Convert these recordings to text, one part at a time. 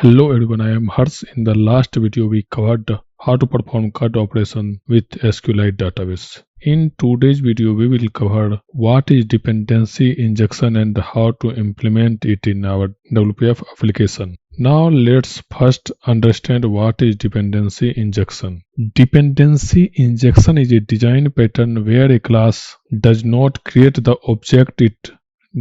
Hello everyone, I am Hers. In the last video we covered how to perform cut operation with SQLite database. In today's video we will cover what is dependency injection and how to implement it in our WPF application. Now let's first understand what is dependency injection. Dependency injection is a design pattern where a class does not create the object it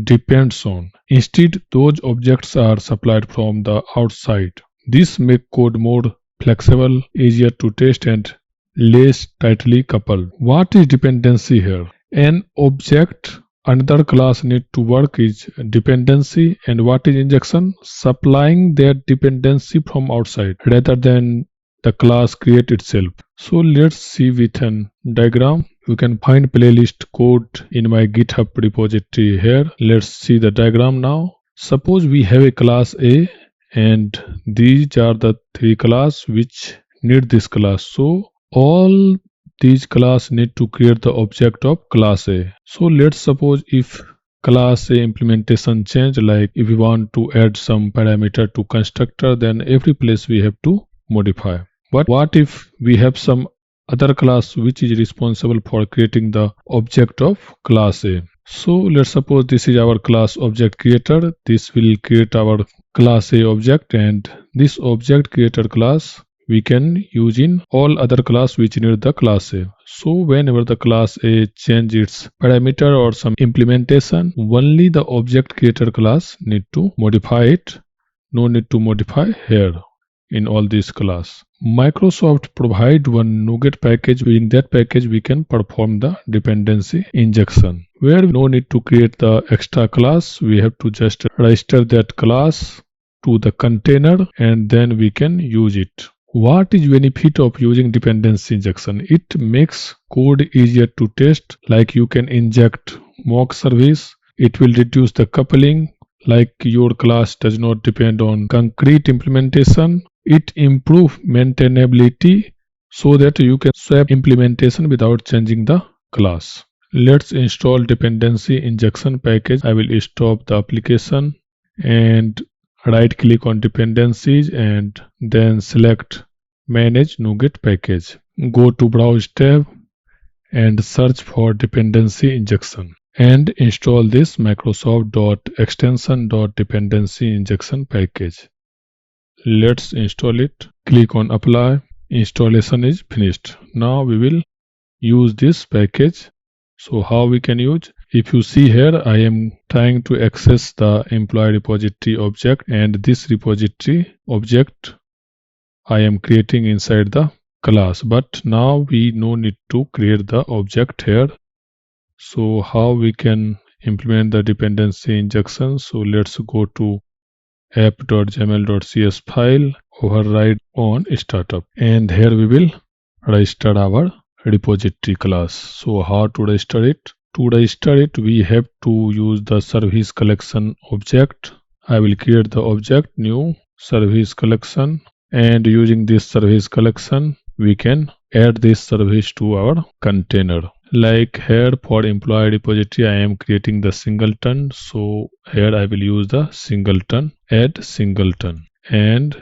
depends on. Instead, those objects are supplied from the outside. This makes code more flexible, easier to test, and less tightly coupled. What is dependency here? An object another class need to work is dependency, and what is injection? Supplying that dependency from outside rather than the class create itself. So let's see with an diagram. You can find playlist code in my GitHub repository here. Let's see the diagram now. Suppose we have a class A and these are the three classes which need this class. So all these classes need to create the object of class A. So let's suppose if class A implementation change, like if we want to add some parameter to constructor, then every place we have to modify. But what if we have some other class which is responsible for creating the object of class A? So let's suppose this is our class object creator. This will create our class A object, and this object creator class we can use in all other class which need the class A. So whenever the class A change its parameter or some implementation, only the object creator class need to modify it. No need to modify here in all these class. Microsoft provide one NuGet package. In that package we can perform the dependency injection, where no need to create the extra class. We have to just register that class to the container and then we can use it. What is benefit of using dependency injection? It makes code easier to test, like you can inject mock service. It will reduce the coupling, like your class does not depend on concrete implementation. It improves maintainability so that you can swap implementation without changing the class. Let's install dependency injection package. I will stop the application and right click on dependencies and then select manage NuGet package. Go to browse tab and search for dependency injection and install this microsoft.extension.dependency injection package. Let's install it. Click on apply. Installation is finished. Now we will use this package. So how we can use? If you see here, I am trying to access the employee repository object, and this repository object I am creating inside the class. But now we no need to create the object here. So how we can implement the dependency injection? So let's go to app.yml.cs file, override on startup, and here we will register our repository class. So how to register it? To register it, we have to use the service collection object. I will create the object new service collection, and using this service collection we can add this service to our container. Like here for employee repository I am creating the Singleton, so here I will use the Singleton, add Singleton, and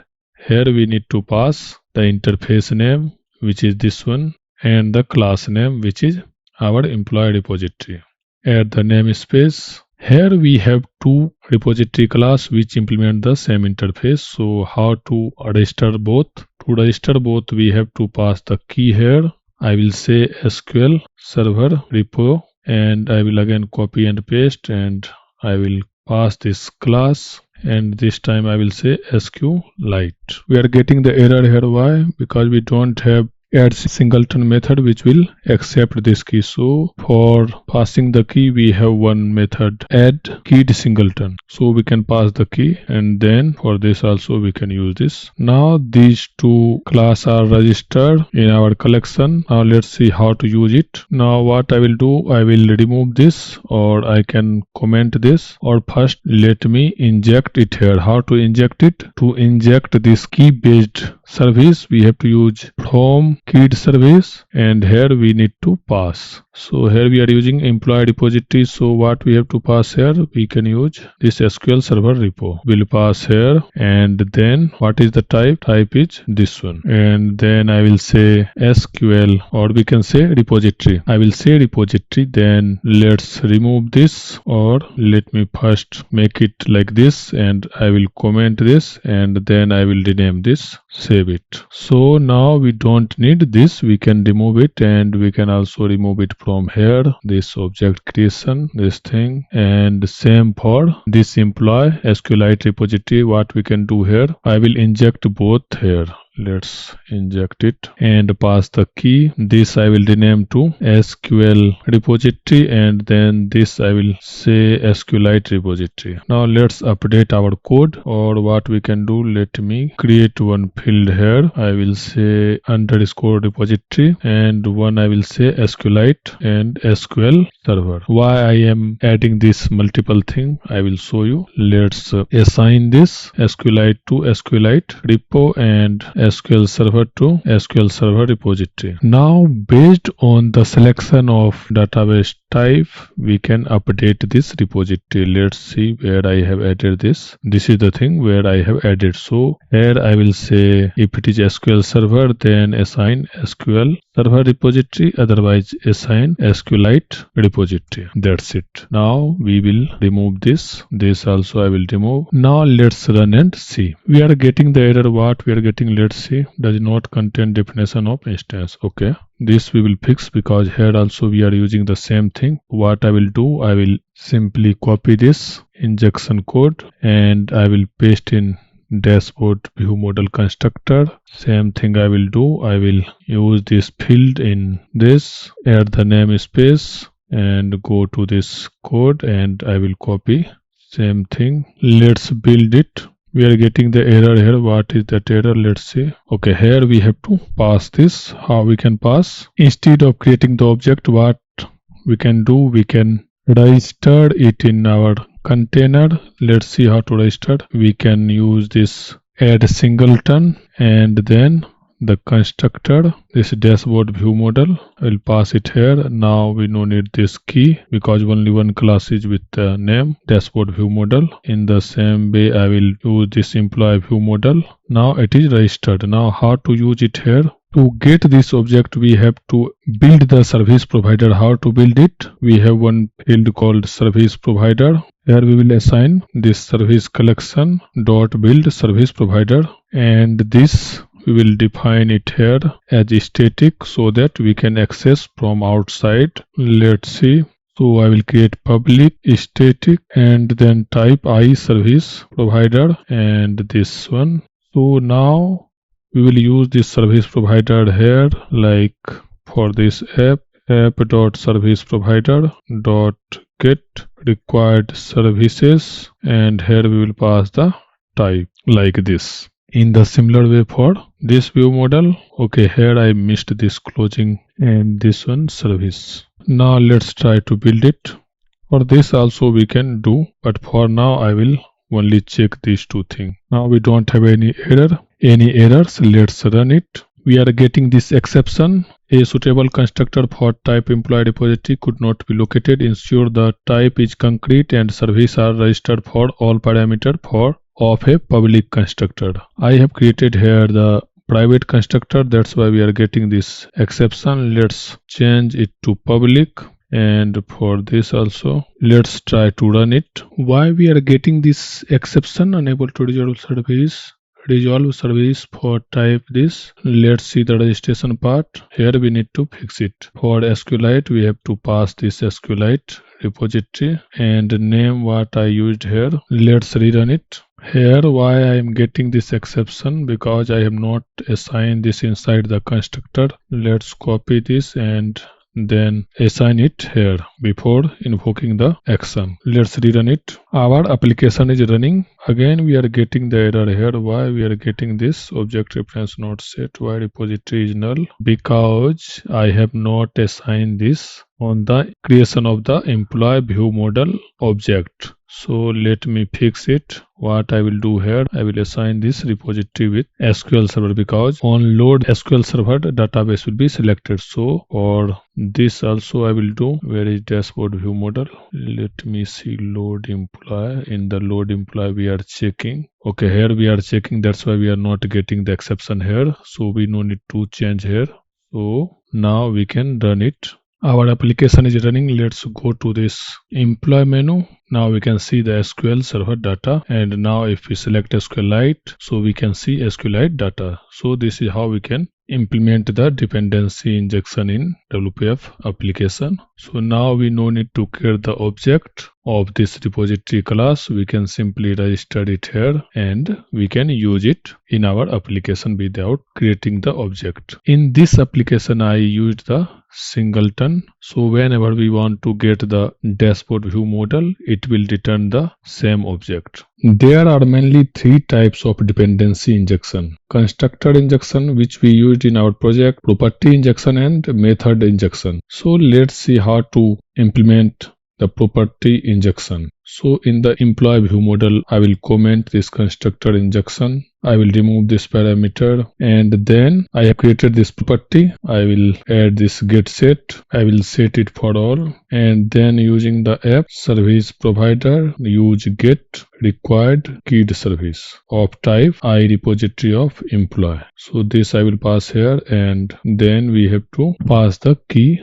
here we need to pass the interface name, which is this one, and the class name, which is our employee repository. Add the namespace. Here we have two repository class which implement the same interface. So how to register both? To register both we have to pass the key here. I will say SQL server repo, and I will again copy and paste, and I will pass this class, and this time I will say SQLite. We are getting the error here. Why? Because we don't have add singleton method which will accept this key. So for passing the key we have one method, add keyed singleton. So we can pass the key, and then for this also we can use this. Now these two classes are registered in our collection. Now let's see how to use it. Now what I will do, I will remove this, or I can comment this, or first let me inject it here. How to inject it? To inject this key based service, we have to use from keyed service, and here we need to pass. So here we are using employee repository. So what we have to pass here, we can use this SQL Server repo. We'll pass here, and then what is the type? Type is this one, and then I will say SQL, or we can say repository. I will say repository. Then let's remove this, or let me first make it like this, and I will comment this, and then I will rename this, save it. So now we don't need this, we can remove it, and we can also remove it from here, this object creation, this thing, and same for this employee SQLite repository. What we can do here, I will inject both here. Let's inject it and pass the key. This I will rename to SQL repository, and then this I will say SQLite repository. Now let's update our code, or what we can do, let me create one field here. I will say underscore repository, and one I will say SQLite and SQL server. Why I am adding this multiple thing, I will show you. Let's assign this SQLite to SQLite repo and SQL Server to SQL Server repository. Now, based on the selection of database type, we can update this repository. Let's see where I have added this. This is the thing where I have added. So here I will say if it is SQL Server, then assign SQL Server repository, otherwise assign SQLite repository. That's it. Now we will remove this. This also I will remove. Now let's run and see. We are getting the error. What we are getting, let's see, does not contain definition of instance. Okay, this we will fix, because here also we are using the same thing. What I will do, I will simply copy this injection code, and I will paste in dashboard view model constructor. Same thing I will do, I will use this field in this, add the namespace, and go to this code, and I will copy same thing. Let's build it. We are getting the error here. What is that error? Let's see. Okay, here we have to pass this. How we can pass? Instead of creating the object, what we can do, we can register it in our container. Let's see how to register. We can use this add singleton, and then the constructor, this dashboard view model, I will pass it here. Now we no need this key, because only one class is with the name dashboard view model. In the same way, I will use this employee view model. Now it is registered. Now how to use it here? To get this object, we have to build the service provider. How to build it? We have one field called service provider. Here we will assign this service collection dot build service provider, and this we will define it here as static, so that we can access from outside. Let's see. So I will create public static, and then type I service provider, and this one. So now we will use this service provider here, like for this app dot service provider dot get required services, and here we will pass the type like this. In the similar way for this view model. Okay, here I missed this closing and this one service. Now let's try to build it. For this also we can do, but for now I will only check these two things. Now we don't have any errors. Let's run it. We are getting this exception. A suitable constructor for type employee repository could not be located. Ensure the type is concrete and service are registered for all parameters of a public constructor. I have created here the private constructor, that's why we are getting this exception. Let's change it to public, and for this also let's try to run it. Why we are getting this exception, unable to resolve service for type this? Let's see the registration part. Here we need to fix it. For SQLite we have to pass this SQLite repository and name what I used here. Let's rerun it. Here why I am getting this exception, because I have not assigned this inside the constructor. Let's copy this and then assign it here before invoking the action. Let's rerun it. Our application is running. Again we are getting the error here. Why we are getting this? Object reference not set. Why repository is null? Because I have not assigned this on the creation of the employee view model object. So let me fix it. What I will do here, I will assign this repository with SQL Server, because on load SQL Server the database will be selected. So for this also I will do, where is dashboard view model? Let me see load employee. In the load employee we are checking. Okay, here we are checking, that's why we are not getting the exception here. So we no need to change here. So now we can run it. Our application is running. Let's go to this employee menu. Now we can see the SQL Server data, and now if we select SQLite, so we can see SQLite data. So this is how we can implement the dependency injection in WPF application. So now we no need to create the object of this repository class. We can simply register it here and we can use it in our application without creating the object. In this application I used the Singleton. So whenever we want to get the dashboard view model, it will return the same object. There are mainly three types of dependency injection: constructor injection, which we used in our project, property injection, and method injection. So let's see how to implement the property injection. So in the employee view model, I will comment this constructor injection. I will remove this parameter, and then I have created this property. I will add this get set. I will set it for all, and then using the app service provider, use get required keyed service of type I repository of employee. So this I will pass here, and then we have to pass the key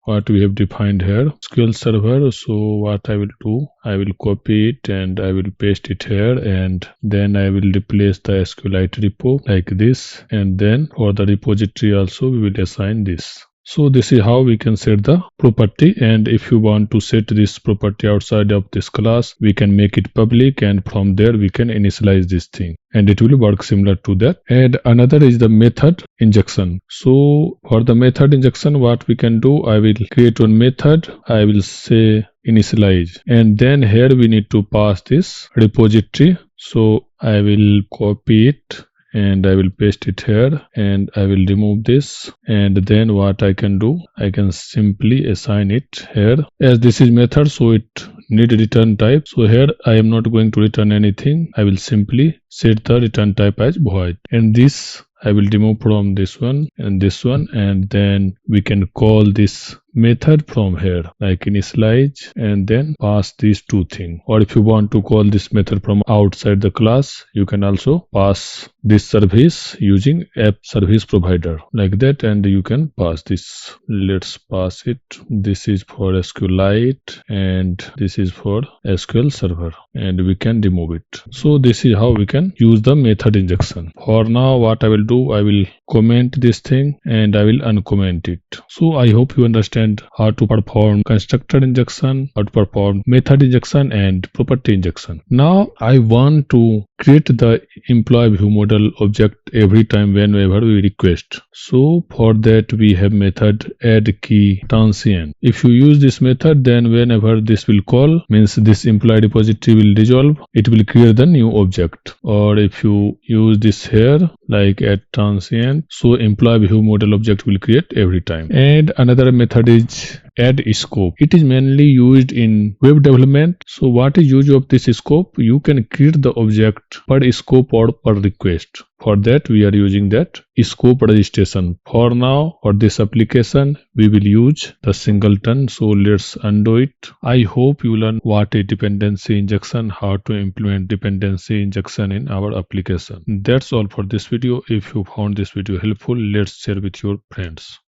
what we have defined here, SQL Server. So what I will do, I will copy it and I will paste it here, and then I will replace the SQLite repo like this, and then for the repository also we will assign this. So this is how we can set the property, and if you want to set this property outside of this class, we can make it public, and from there we can initialize this thing and it will work similar to that. And another is the method injection. So for the method injection, what we can do, I will create one method. I will say initialize, and then here we need to pass this repository. So I will copy it and I will paste it here, and I will remove this, and then what I can do, I can simply assign it here. As this is method, so it need return type. So here I am not going to return anything. I will simply set the return type as void, and this I will remove from this one and this one, and then we can call this method from here like initialize, and then pass these two things. Or if you want to call this method from outside the class, you can also pass this service using app service provider like that, and you can pass this. Let's pass it. This is for SQLite and this is for SQL Server, and we can remove it. So this is how we can use the method injection. For now what I will do, I will comment this thing and I will uncomment it. So I hope you understand how to perform constructor injection, how to perform method injection and property injection. Now I want to create the employee view model object every time whenever we request. So for that we have method add key transient. If you use this method, then whenever this will call, means this employee repository will resolve, it will create the new object. Or if you use this here like add transient, so employee view model object will create every time. And another method is add scope. It is mainly used in web development. So what is use of this scope? You can create the object per scope or per request. For that we are using that scope registration. For now, for this application we will use the Singleton. So let's undo it. I hope you learn what is dependency injection, how to implement dependency injection in our application. That's all for this video. If you found this video helpful, let's share with your friends.